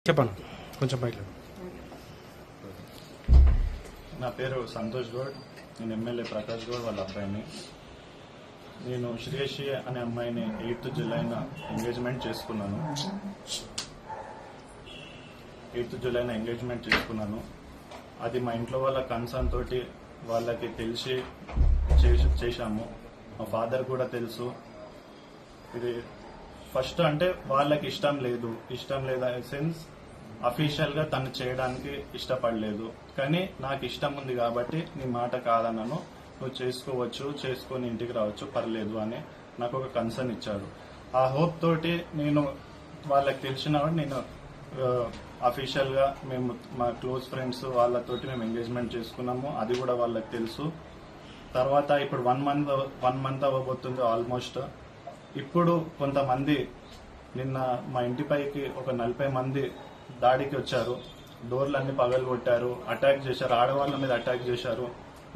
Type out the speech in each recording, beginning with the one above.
చెప్పండి కొంచెం బయట. నా పేరు సంతోష్ గౌడ్. నేను ఎమ్మెల్యే ప్రకాష్ గౌడ్ వాళ్ళ అబ్బాయిని. నేను శ్రేయసి అనే అమ్మాయిని 8th జూలైన ఎంగేజ్మెంట్ చేసుకున్నాను. అది మా ఇంట్లో వాళ్ళ కన్సర్న్ తోటి వాళ్ళకి తెలిసి చేశాము. మా ఫాదర్ కూడా తెలుసు. ఇది ఫస్ట్ అంటే వాళ్ళకి ఇష్టం లేదు సెన్స్ అఫీషియల్ గా తను చేయడానికి ఇష్టపడలేదు. కానీ నాకు ఇష్టం ఉంది కాబట్టి నీ మాట కాదన్నాను. నువ్వు చేసుకోవచ్చు, చేసుకొని ఇంటికి రావచ్చు, పర్లేదు అని నాకు ఒక కన్సర్న్ ఇచ్చాడు. ఆ హోప్ తోటి నేను వాళ్ళకి తెలిసిన నేను అఫీషియల్ గా మేము మా క్లోజ్ ఫ్రెండ్స్ వాళ్ళతోటి మేము ఎంగేజ్మెంట్ చేసుకున్నాము. అది కూడా వాళ్ళకి తెలుసు. తర్వాత ఇప్పుడు 1 మంత్ అవ్వబోతుంది ఆల్మోస్ట్. ఇప్పుడు కొంతమంది నిన్న మా ఇంటిపైకి ఒక 40 మంది దాడికి వచ్చారు. డోర్లన్నీ పగలగొట్టారు, అటాక్ చేశారు, ఆడవాళ్ళ మీద అటాక్ చేశారు.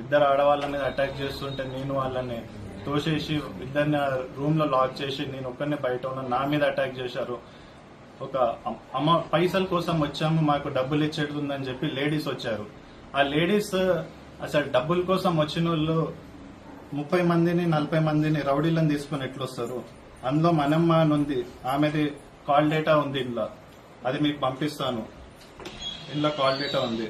2 ఆడవాళ్ళ మీద అటాక్ చేస్తుంటే నేను వాళ్ళని తోసేసి 2 రూమ్ లో లాక్ చేసి నేను ఒక్కరిని బయట ఉన్నా, నా మీద అటాక్ చేశారు. ఒక పైసల కోసం వచ్చాము, మాకు డబ్బులు ఇచ్చేది ఉందని చెప్పి లేడీస్ వచ్చారు. ఆ లేడీస్ అసలు డబ్బుల కోసం వచ్చిన వాళ్ళు 30 మందిని 40 మందిని రౌడీలను తీసుకుని ఎట్లొస్తారు? అందులో మనమ్మ అని ఉంది, ఆమెది కాల్ డేటా ఉంది ఇంట్లో, అది మీకు పంపిస్తాను. ఇంట్లో కాల్ డేటా ఉంది,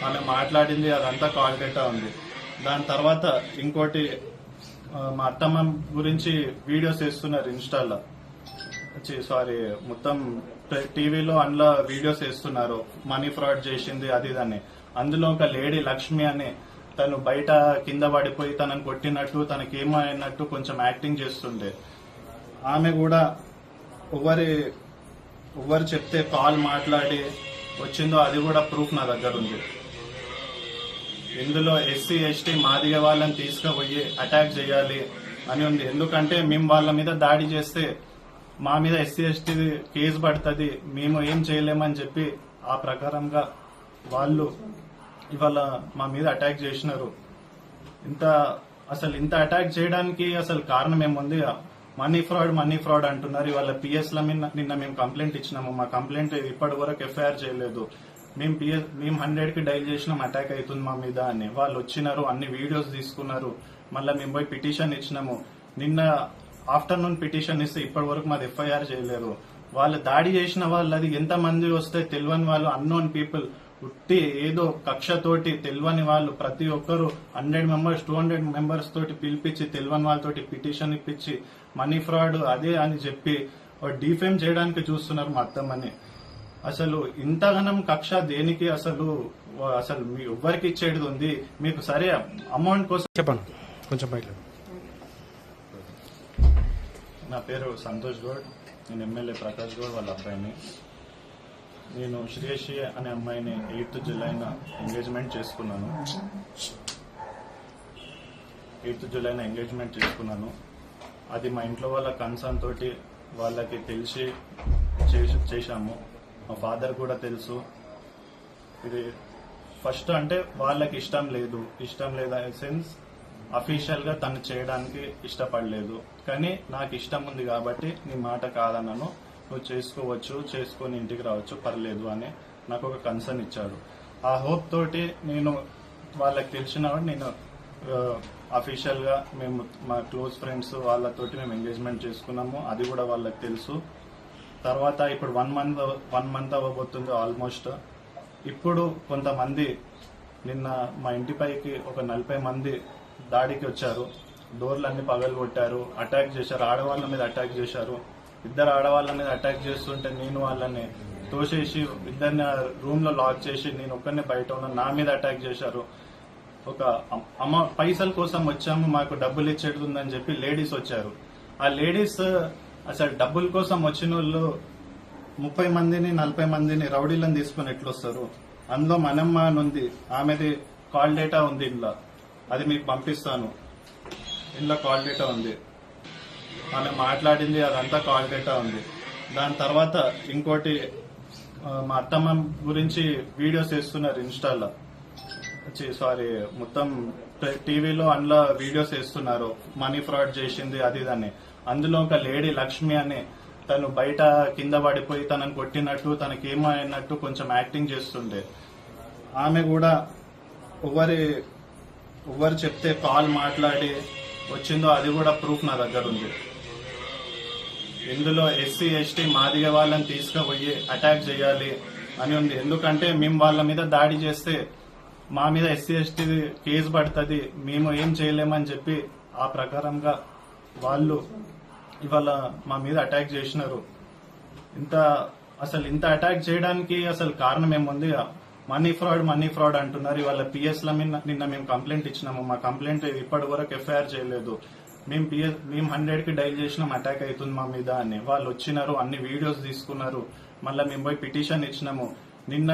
ఆమె మాట్లాడింది అదంతా కాల్ డేటా ఉంది. దాని తర్వాత ఇంకోటి మా అత్తమ్మ గురించి వీడియోస్ వేస్తున్నారు ఇన్స్టాలో, మొత్తం టీవీలో అందులో వీడియోస్ వేస్తున్నారు. మనీ ఫ్రాడ్ చేసింది అది ఇదని. అందులో ఒక లేడీ లక్ష్మి అని తను బయట కింద పడిపోయి తనని కొట్టినట్టు, తనకేమో అయినట్టు కొంచెం యాక్టింగ్ చేస్తుండే. ఆమె కూడా ఎవరు చెప్తే కాల్ మాట్లాడి వచ్చిందో అది కూడా ప్రూఫ్ నా దగ్గర ఉంది. ఇందులో ఎస్సీ ఎస్టీ మాదిగ వాళ్ళని తీసుకుపోయి అటాక్ చేయాలి అని ఉంది. ఎందుకంటే మేము వాళ్ళ మీద దాడి చేస్తే మా మీద ఎస్సీ ఎస్టీ కేసు పడుతుంది, మేము ఏం చేయలేమని చెప్పి ఆ ప్రకారంగా వాళ్ళు ఇవాళ మా మీద అటాక్ చేసినారు. ఇంత అటాక్ చేయడానికి అసలు కారణం ఏముంది? మనీ ఫ్రాడ్ అంటున్నారు. ఇవాళ పిఎస్ ల మీద నిన్న మేము కంప్లైంట్ ఇచ్చినాము. మా కంప్లైంట్ ఇప్పటి వరకు ఎఫ్ఐఆర్ చేయలేదు. మేము 100కి డైల్ చేసినాం, అటాక్ అవుతుంది మా మీద అని. వాళ్ళు వచ్చినారు, అన్ని వీడియోస్ తీసుకున్నారు. మళ్ళీ మేము పోయి పిటిషన్ ఇచ్చినాము. నిన్న ఆఫ్టర్నూన్ పిటిషన్ ఇస్తే ఇప్పటి వరకు మాది ఎఫ్ఐఆర్ చేయలేదు. వాళ్ళు దాడి చేసిన వాళ్ళు అది ఎంత మంది వస్తే తెలియని వాళ్ళు, అన్నోన్ పీపుల్, ఉట్టి ఏదో కక్షతోటి తెలియని వాళ్ళు ప్రతి ఒక్కరు 100 మెంబర్స్ 200 మెంబర్స్ తోటి పిలిపించి తెలియని వాళ్ళతోటి పిటిషన్ ఇప్పించి మనీ ఫ్రాడ్ అదే అని చెప్పి డిఫేమ్ చేయడానికి చూస్తున్నారు మా అత్తమ్మని. అసలు ఇంతగానం కక్ష దేనికి? అసలు మీ ఎవ్వరికి ఇచ్చేది ఉంది? మీకు సరే అమౌంట్ కోసం. చెప్పండి కొంచెం బయట. నా పేరు సంతోష్ గౌడ్. నేను ఎమ్మెల్యే ప్రకాష్ గౌడ్ వాళ్ళ అబ్బాయిని. నేను శ్రేయసి అనే అమ్మాయిని 8th జూలైన ఎంగేజ్మెంట్ చేసుకున్నాను. అది మా ఇంట్లో వాళ్ళ కన్సర్న్ తోటి వాళ్ళకి తెలిసి చేశాము. మా ఫాదర్ కూడా తెలుసు. ఇది ఫస్ట్ అంటే వాళ్ళకి ఇష్టం లేదు సెన్స్ అఫీషియల్ గా తను చేయడానికి ఇష్టపడలేదు. కానీ నాకు ఇష్టం ఉంది కాబట్టి నీ మాట కాదన్నాను. నువ్వు చేసుకోవచ్చు, చేసుకొని ఇంటికి రావచ్చు, పర్లేదు అని నాకు ఒక కన్సర్న్ ఇచ్చాడు. ఆ హోప్ తోటి నేను వాళ్ళకి తెలిసిన నేను అఫీషియల్ గా మేము మా క్లోజ్ ఫ్రెండ్స్ వాళ్ళతోటి మేము ఎంగేజ్మెంట్ చేసుకున్నాము. అది కూడా వాళ్ళకి తెలుసు. తర్వాత ఇప్పుడు 1 మంత్ అవ్వబోతుంది ఆల్మోస్ట్. ఇప్పుడు కొంతమంది నిన్న మా ఇంటిపైకి ఒక 40 మంది దాడికి వచ్చారు. డోర్లన్నీ పగలగొట్టారు, అటాక్ చేశారు, ఆడవాళ్ళ మీద అటాక్ చేశారు. 2 ఆడవాళ్ళ మీద అటాక్ చేస్తుంటే నేను వాళ్ళని తోసేసి 2 రూమ్ లో లాక్ చేసి నేను ఒక్కరిని బయట ఉన్నా, నా మీద అటాక్ చేశారు. ఒక పైసల కోసం వచ్చాము, మాకు డబ్బులు ఇచ్చేది ఉందని చెప్పి లేడీస్ వచ్చారు. ఆ లేడీస్ అసలు డబ్బుల కోసం వచ్చిన వాళ్ళు 30 మందిని 40 మందిని రౌడీలను తీసుకుని ఎట్లొస్తారు? అందులో మనమ్మ అని ఉంది, ఆమెది కాల్ డేటా ఉంది ఇంట్లో, అది మీకు పంపిస్తాను. ఇంట్లో కాల్ డేటా ఉంది, ఆమె మాట్లాడింది అదంతా కాల్ డేటా ఉంది. దాని తర్వాత ఇంకోటి మా అత్తమ్మ గురించి వీడియోస్ వేస్తున్నారు ఇన్స్టాలో, మొత్తం టీవీలో అందులో వీడియోస్ వేస్తున్నారు. మనీ ఫ్రాడ్ చేసింది అది ఇదని. అందులో ఒక లేడీ లక్ష్మి అని తను బయట కింద పడిపోయి తనని కొట్టినట్టు తనకేమైనట్టు కొంచెం యాక్టింగ్ చేస్తుండే. ఆమె కూడా ఎవరు చెప్తే కాల్ మాట్లాడి వచ్చిందో అది కూడా ప్రూఫ్ నా దగ్గర ఉంది. ఇందులో ఎస్సీ ఎస్టీ మాదిగ వాళ్ళని తీసుకుపోయి అటాక్ చేయాలి అని ఉంది. ఎందుకంటే మేము వాళ్ళ మీద దాడి చేస్తే మా మీద ఎస్సీ ఎస్టీ కేసు పడుతుంది, మేము ఏం చేయలేమని చెప్పి ఆ ప్రకారంగా వాళ్ళు ఇవాళ మా మీద అటాక్ చేసినారు. ఇంత అటాక్ చేయడానికి అసలు కారణం ఏముంది? మనీ ఫ్రాడ్ అంటున్నారు. ఇవాళ పిఎస్ ల మీద నిన్న మేము కంప్లైంట్ ఇచ్చినాము. మా కంప్లైంట్ ఇప్పటి వరకు ఎఫ్ఐఆర్ చేయలేదు. మేము 100 కి డైల్ చేసినాం అటాక్ అవుతుంది మా మీద అని. వాళ్ళు వచ్చినారు, అన్ని వీడియోస్ తీసుకున్నారు. మళ్ళీ మేము పోయి పిటిషన్ ఇచ్చినాము. నిన్న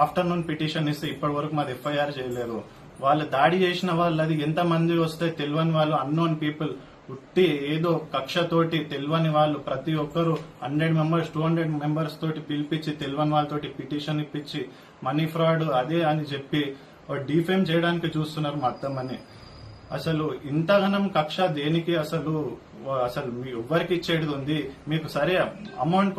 ఆఫ్టర్నూన్ పిటిషన్ ఇస్తే ఇప్పటి వరకు మాది ఎఫ్ఐఆర్ చేయలేదు. వాళ్ళు దాడి చేసిన వాళ్ళు అది ఎంత మంది వస్తే తెలియని వాళ్ళు, అన్నోన్ పీపుల్, ఉట్టి ఏదో కక్షతోటి తెలియని వాళ్ళు ప్రతి ఒక్కరు 100 మెంబర్స్ 200 మెంబర్స్ తోటి పిలిపించి తెలియని వాళ్ళతోటి పిటిషన్ ఇప్పించి మనీ ఫ్రాడ్ అదే అని చెప్పి డిఫేమ్ చేయడానికి చూస్తున్నారు మా అత్తమ్మని. అసలు ఇంతగానం కక్ష దేనికి? అసలు మీ ఎవ్వరికి ఇచ్చేది ఉంది? మీకు సరే అమౌంట్ కోసం